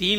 3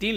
3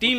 3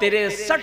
63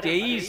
23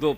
2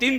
3